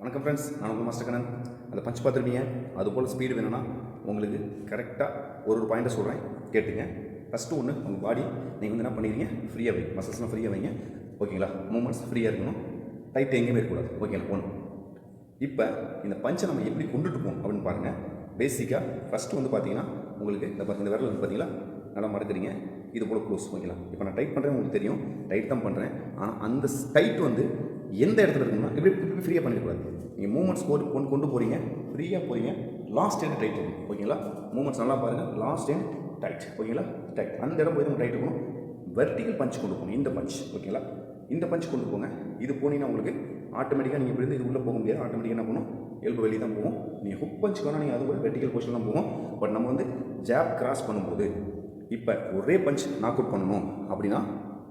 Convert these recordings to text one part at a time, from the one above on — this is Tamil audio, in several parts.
வணக்கம் ஃப்ரெண்ட்ஸ், நான் உங்கள் மாஸ்டர் கண்ணன். அந்த பஞ்ச் பார்த்துருப்பீங்க. அதுபோல் ஸ்பீடு வேணும்னா உங்களுக்கு கரெக்டாக ஒரு பாயிண்ட்டை சொல்கிறேன், கேட்டுங்க. ஃபஸ்ட்டு ஒன்று, உங்கள் பாடி நீங்கள் என்ன பண்ணிக்கிறீங்க, ஃப்ரீயாக வைங்க, மசில்ஸ்லாம் ஃப்ரீயாக வைங்க, ஓகேங்களா. மூமெண்ட்ஸ் ஃப்ரீயாக இருக்கணும், டைட் எங்கேயுமே இருக்கக்கூடாது, ஓகேங்களா. ஒன்று. இப்போ இந்த பஞ்சை நம்ம எப்படி கொண்டுட்டு போகணும் அப்படின்னு பாருங்கள். பேசிக்காக ஃபஸ்ட்டு பார்த்தீங்கன்னா உங்களுக்கு இந்த விரல் பார்த்தீங்களா, நல்லா மடக்குறீங்க, இது போல் க்ளோஸ், ஓகேங்களா. இப்போ நான் டைட் பண்ணுறேன், உங்களுக்கு தெரியும், டைட் தான் பண்ணுறேன். ஆனால் அந்த டைட் எந்த இடத்துல இருக்குன்னா இப்படி ஃப்ரீயாக பண்ணிடக்கூடாது. நீங்கள் மூமெண்ட்ஸ் கொண்டு போகிறீங்க, ஃப்ரீயாக போகிறீங்க, லாஸ்ட் எண்ட் டைட் இருக்கும், ஓகேங்களா. மூமெண்ட்ஸ் நல்லா பாருங்கள், லாஸ்ட் எண்ட் டைட், ஓகேங்களா. டைட் அந்த இடம் போய் நம்ம டைட் இருக்கணும். வெர்டிகல் பஞ்ச் கொண்டு போகணும், இந்த பஞ்ச், ஓகேங்களா. இந்த பஞ்ச் கொண்டு போங்க. இது போனீங்கன்னா உங்களுக்கு ஆட்டோமேட்டிக்காக நீங்கள் இப்படி இது உள்ளே போக முடியாது. ஆட்டோமேட்டிக்காக என்ன பண்ணும், எல்பு வெளியே தான் போகும். நீங்கள் ஹுக் பஞ்ச் வேணால் நீங்கள் அது கூட வெர்டிகல் பொசிஷன் தான் போகும். பட் நம்ம ஜாப் கிராஸ் பண்ணும்போது இப்போ ஒரே பஞ்ச் நாக் அவுட் பண்ணணும் அப்படின்னா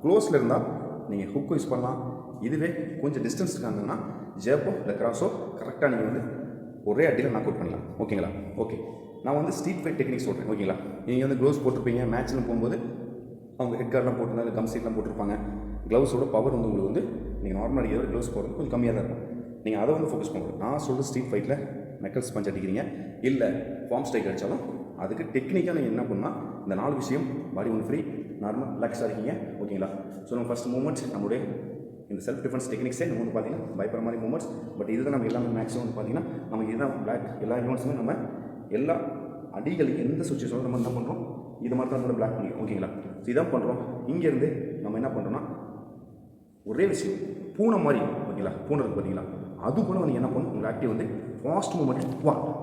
க்ளோஸில் இருந்தால் நீங்கள் ஹுக் யூஸ் பண்ணலாம். இதுவே கொஞ்சம் டிஸ்டன்ஸ் இருக்காங்கன்னா ஜேப்போ இல்லை கிராஸோ கரெக்டாக நீங்கள் ஒரே அடியில் நாக் அவுட் பண்ணலாம், ஓகேங்களா. ஓகே, நான் ஸ்ட்ரீட் ஃபைட் டெக்னிக் சொல்கிறேன், ஓகேங்களா. நீங்கள் க்ளவுஸ் போட்டிருப்பீங்க, மேட்ச்சில் போகும்போது அவங்க ஹெட் கார்டெலாம் போட்டிருந்தாங்க, இல்லை கம் சீட்லாம் போட்டிருப்பாங்க. க்ளவுஸோட பவர் உங்களுக்கு நீங்கள் நார்மல் அடிக்கிறத க்ளவுஸ் போடுறது கொஞ்சம் கம்மியாக தான் இருக்கும். நீங்கள் அதை ஃபோக்கஸ் பண்ணுறது. நான் சொல்கிற ஸ்ட்ரீட் ஃபைட்டில் நக்கல்ஸ் பஞ்ச் அடிக்கிறீங்க, இல்லை ஃபார்ம் ஸ்ட்ரைக் அடித்தாலும் அதுக்கு டெக்னிக்காக நீங்கள் என்ன பண்ணால் இந்த 4 விஷயம், பாடி ஃப்ரீ, நார்மல் ரிலாக்ஸாக இருக்கீங்க, ஓகேங்களா. ஸோ நம்ம ஃபஸ்ட் மூமெண்ட் நம்மளுடைய இந்த செல்ஃப் டிஃபென்ஸ் டெக்னிக்ஸே நம்ம பார்த்தீங்கன்னா பயப்படுற மாதிரி மூமெண்ட்ஸ். பட் இதுதான் நம்ம எல்லாமே மேக்ஸிமம் பார்த்தீங்கன்னா நமக்கு இதுதான் பிளாக். எல்லா யூனிட்ஸுமே நம்ம எல்லா அடிகளுக்கு எந்த சுச்சுவேஷனும் நம்ம என்ன பண்ணுறோம், இது மாதிரி தான் நம்ம பிளாக் பண்ணிக்கிறோம், ஓகேங்களா. ஸோ இதான் பண்ணுறோம். இங்கேருந்து நம்ம என்ன பண்ணுறோம்னா ஒரே விஷயம் பூனை மாதிரி, ஓகேங்களா. பூனை இருக்குது பார்த்தீங்களா, அது போல் நீங்கள் என்ன பண்ணணும், உங்கள் ஆக்டிவ் ஃபாஸ்ட் மூமெண்ட்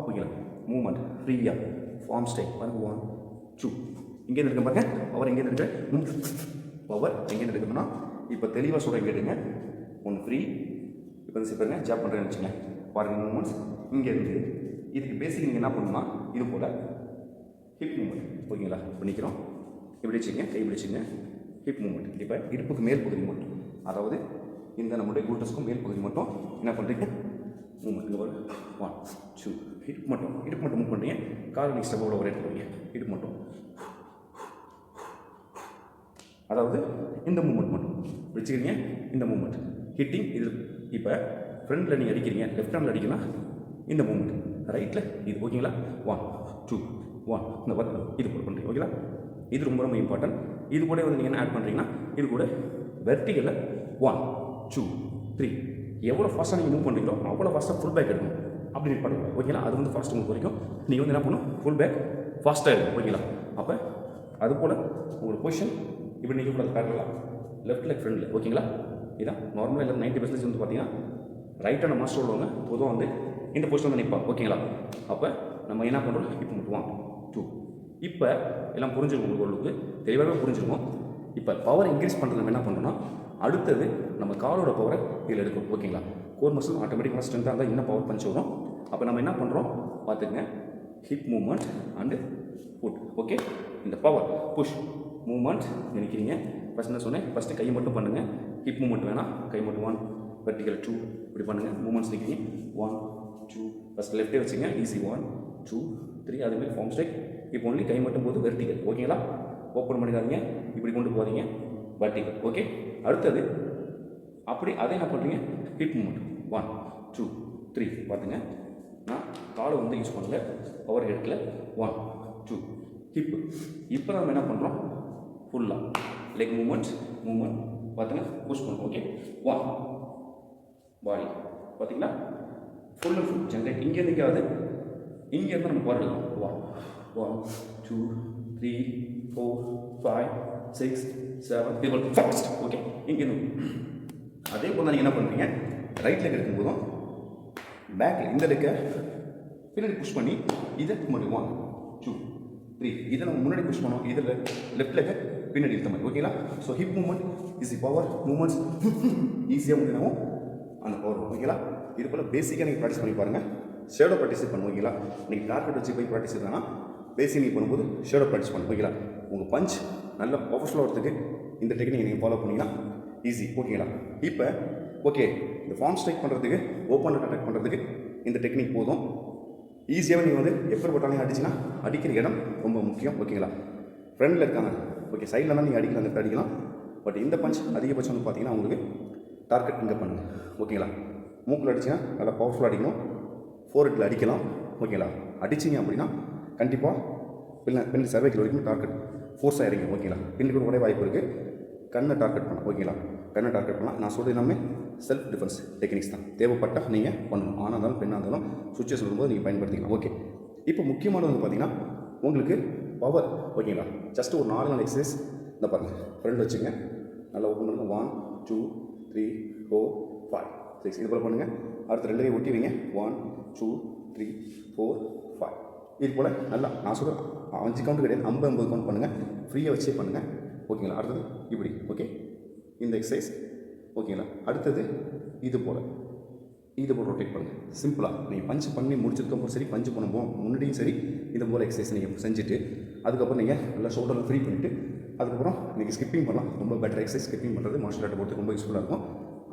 ஓகேங்களா. மூமெண்ட் ஃப்ரீயாக ஃபார்ம் ஸ்டைக் பாருங்க. 1 2 இங்கேருந்து இருக்க பாருங்க. பவர் எங்கேருந்து இருக்கு, பவர் எங்கேருந்து இருக்குன்னா இப்போ தெளிவாக சொல்கிறேன், கேட்டுங்க. ஒன்று ஃப்ரீ. இப்போ பாருங்க, ஜாப் பண்ணுறேன்னு வச்சுக்கேன், பாருங்கள் மூமெண்ட்ஸ் இங்கேருந்து. இதுக்கு பேசிக் நீங்கள் என்ன பண்ணணும்னா இது போல் ஹிப் மூமெண்ட், ஓகேங்களா. இப்போ நிற்கிறோம், இப்படி வச்சுங்க, கை பிடிச்சிங்க, ஹிப் மூமெண்ட். இப்போ இடுப்புக்கு மேல் பகுதி மட்டும், அதாவது இந்த நம்மளுடைய கூட்டஸ்க்கும் மேல் பகுதி மட்டும் என்ன பண்ணுறீங்க, மூமெண்ட். இங்கே பாருங்க, 1 2 இடுப்பு மட்டும் மூவ் பண்ணுறீங்க. கால் நீங்கள் ஸ்டெப் ஒரே போடுவீங்க, இடுப்பு மட்டும். அதாவது இந்த மூமெண்ட் மட்டும் வச்சுக்கிறீங்க, இந்த மூமெண்ட் ஹிட்டிங். இது இப்போ ஃப்ரண்டில் நீங்கள் அடிக்கிறீங்க, லெஃப்ட் ஹேண்டில் அடிக்கலாம், இந்த மூமெண்ட் ரைட்டில் இது, ஓகேங்களா. 1 2 1 இந்த ஒர்க் இது கூட பண்ணுறீங்க, ஓகேங்களா. இது ரொம்ப ரொம்ப இம்பார்ட்டன்ட். இது கூட நீங்கள் என்ன ஆட் பண்ணுறீங்கன்னா இது கூட வெர்டிகலில் 1 2 3 எவ்வளோ ஃபாஸ்ட்டாக நீங்கள் மூவ் பண்ணுறீங்களோ அவ்வளோ ஃபாஸ்ட்டாக ஃபுல் பேக் எடுக்கணும், அப்படி பண்ணுங்க, ஓகேங்களா. அது ஃபாஸ்ட் உங்களுக்கு வரைக்கும் நீங்கள் என்ன பண்ணணும், ஃபுல் பேக் ஃபாஸ்ட்டாக இருக்கும், ஓகேங்களா. அப்போ அது போல் உங்களுக்கு பொசிஷன் இப்படி நீங்கள் கூட பேரலாம், லெஃப்ட் லெக் ஃப்ரண்டில், ஓகேங்களா. இதான் நார்மலாக இல்லை 90% பார்த்தீங்கன்னா ரைட்டான மாஸ்டர் உள்ளவங்க பொதுவாக இந்த பொசிஷன் தான் நிற்பாங்க, ஓகேங்களா. அப்போ நம்ம என்ன பண்ணுறோம், இப்போ மட்டும் 1 2 இப்போ எல்லாம் புரிஞ்சிருக்கும், உங்களுக்கு ஓரளவுக்கு தெளிவாகவே புரிஞ்சிருக்கும். இப்போ பவர் இன்க்ரீஸ் பண்ணுறது நம்ம என்ன பண்ணுறோம்னா அடுத்தது நம்ம காலோட பவரை இதில் எடுக்கும், ஓகேங்களா. கோர் மசில் ஆட்டோமேட்டிக்காக ஸ்ட்ரென்த்தாக இருந்தால் இன்னும் பவர் பஞ்ச் வரும். அப்போ நம்ம என்ன பண்ணுறோம் பார்த்துக்கங்க, hip moment and foot, okay. இந்த பவர் புஷ் மூமெண்ட் நினைக்கிறீங்க. ஃபஸ்ட் என்ன சொன்னேன், ஃபஸ்ட்டு கையை மட்டும் பண்ணுங்கள், ஹிப் மூமெண்ட் வேணாம், கை மட்டும் 1 வெர்டிகல் 2 இப்படி பண்ணுங்கள். மூமெண்ட்ஸ் நிற்கிறீங்க 1 2 ஃபஸ்ட் லெஃப்டே வச்சுங்க, ஈஸி 1 2 3 அதுமாதிரி ஃபார்ம் ஸ்ட்ரைக். இப்போ ஒன்லி கை மட்டும் போது வெர்டிகல், ஓகேங்களா. ஓப்பன் பண்ணிடாதீங்க, இப்படி கொண்டு போகிறீங்க வெர்டிகல், ஓகே. அடுத்தது அப்படி அதே என்ன பண்ணுறீங்க, ஹிப் மூமெண்ட் 1 2 3 பார்த்துங்க. நான் காலை யூஸ் பண்ணல, பவர் ஹெட்டில் 1 2 ஹிப்பு. இப்போ நம்ம என்ன பண்ணுறோம், ஃபுல்லாக லெக் மூமெண்ட் பார்த்துங்க, புஷ் பண்ணுறோம், ஓகே. 1 பாடி பார்த்தீங்களா, ஃபுல் அண்ட் ஃபுல் ஜென்ரேட். இங்கேருந்து இங்கேருந்து நம்ம பவர் எடுக்கணும். 1 2 3 4 5 6 7 people fast, ஓகே. இங்கேருந்து அதே போல் நீங்கள் என்ன பண்ணுறீங்க, ரைட் லெக் எடுக்கும்போதும் பேக்கில் இந்த லெக்கை பின்னாடி புஷ் பண்ணி இதை மாதிரி 1 2 3 இதை நம்ம முன்னாடி புஷ் பண்ணோம், இதில் லெஃப்ட் லெக்கை பின்னாடி எடுத்த மாதிரி, ஓகேங்களா. So hip moment easy, power moments ஈஸியாக முடியும் அந்த பவர், ஓகேங்களா. இது போல் பேசிக்காக நீங்கள் ப்ராக்டிஸ் பண்ணி பாருங்கள். ஷேடோ ப்ராக்டிஸ் பண்ணுவோம், ஓகேங்களா. நீங்கள் டார்கெட் வச்சு போய் ப்ராக்டிஸ் இல்லைனா பேசிக் நீங்கள் பண்ணும்போது ஷேடோ ப்ராக்டிஸ் பண்ணும், ஓகேங்களா. உங்கள் பஞ்ச் நல்ல பவர்ஃபுல்லாக வரதுக்கு இந்த டெக்னிக் நீங்கள் ஃபாலோ பண்ணிங்கன்னா ஈஸி, ஓகேங்களா. இப்போ ஓகே, இந்த ஃபார்ம் ஸ்ட்ரைக் பண்ணுறதுக்கு, ஓப்பன் அட்டாக் பண்ணுறதுக்கு இந்த டெக்னிக் போதும். ஈஸியாக நீங்கள் எப்படி போட்டாலும் அடிச்சுன்னா அடிக்கிற இடம் ரொம்ப முக்கியம், ஓகேங்களா. ஃப்ரெண்டில் இருக்காங்க, ஓகே, சைடில் தான் நீங்கள் அடிக்கலாம், அந்த அடிக்கலாம். பட் இந்த பஞ்ச் அதிகபட்சம் பார்த்தீங்கன்னா உங்களுக்கு டார்கெட் இங்கே பண்ணுங்கள், ஓகேங்களா. மூக்கில் அடிச்சிங்கன்னா நல்லா பவர்ஃபுல்லாக அடிக்கணும். ஃபோர்ஹெட்டில் அடிக்கலாம். ஓகேங்களா? அடிச்சிங்க அப்படின்னா கண்டிப்பாக பின் சர்வைக்கல் வரைக்கும் டார்கெட் ஃபோர்ஸாக இறங்கும். ஓகேங்களா? பின்னுக்கு கூட வாய்ப்பு இருக்குது. கண்ணை டார்கெட் பண்ணலாம். ஓகேங்களா? கண்ணை டார்கெட் பண்ணலாம். நான் சொல்கிறது எல்லாமே செல்ஃப் டிஃபென்ஸ் டெக்னிக்ஸ் தான். தேவைப்பட்டால் நீங்கள் பண்ணணும். ஆணாக இருந்தாலும் பெண்ணாக இருந்தாலும் சுச்சுவேஷன் வரும்போது நீங்கள் பயன்படுத்திக்கலாம். ஓகே, இப்போ முக்கியமானது வந்து பார்த்தீங்கன்னா உங்களுக்கு பவர். ஓகேங்களா? ஜஸ்ட் ஒரு 4 எக்ஸசைஸ் இந்த பாருங்கள். ஃப்ரெண்ட் வச்சுங்க, நல்லா ஓப்பன் பண்ணுங்க. 1 2 3 4 5 6 இது போல் பண்ணுங்கள். அடுத்த 2 ஒட்டி வைங்க. 1 2 3 4 5 இது போல் நல்லா நான் சொல்கிறேன் 5 கவுண்ட் கிடையாது, 50 கவுண்ட் பண்ணுங்கள். ஃப்ரீயாக வச்சே பண்ணுங்கள். ஓகேங்களா? அடுத்தது இப்படி. ஓகே, இந்த எக்ஸசைஸ். ஓகேங்களா? அடுத்தது இது போல் ரொட்டேட் பண்ணுங்கள். சிம்பிளாக நீங்கள் பஞ்ச் பண்ணி முடிச்சதுக்கப்புறம் சரி, பஞ்ச் பண்ணும்போது முன்னாடியும் சரி, இது போல் எக்ஸசைஸ் நீங்கள் செஞ்சுட்டு அதுக்கப்புறம் நீங்கள் நல்லா ஷோல்டரில் ஃப்ரீ பண்ணிவிட்டு அதுக்கப்புறம் நீங்கள் ஸ்கிப்பிங் பண்ணலாம். ரொம்ப பெட்டர் எக்ஸசைஸ். ஸ்கிப்பிங் பண்ணுறது மார்ஷல் ஆர்ட்டை பொறுத்து ரொம்ப யூஸ்ஃபுல்லாக இருக்கும்.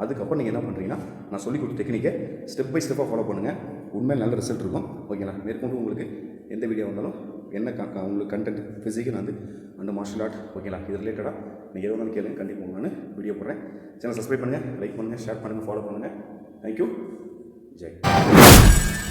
அதுக்கப்புறம் நீங்கள் என்ன பண்ணுறீங்கன்னா நான் சொல்லி கொடுத்த டெக்னிக்கை ஸ்டெப் பை ஸ்டெப்பாக ஃபாலோ பண்ணுங்கள். உண்மையில் நல்ல ரிசல்ட் இருக்கும். ஓகேங்களா? மேற்கொண்டு உங்களுக்கு எந்த வீடியோ வந்தாலும் என்ன உங்களுக்கு கண்டென்ட் ஃபிசிக்கல் அந்த மார்ஷல் ஆர்ட், ஓகேங்களா, இது ரிலேட்டடாக நீங்கள் எது வேணாலும் கேளுங்க. கண்டிப்பாக நான் வீடியோ போடுறேன். சேனல் சப்ஸ்கிரைப் பண்ணுங்கள், லைக் பண்ணுங்கள், ஷேர் பண்ணுங்கள், ஃபாலோ பண்ணுங்கள். தேங்க்யூ. ஜெய்.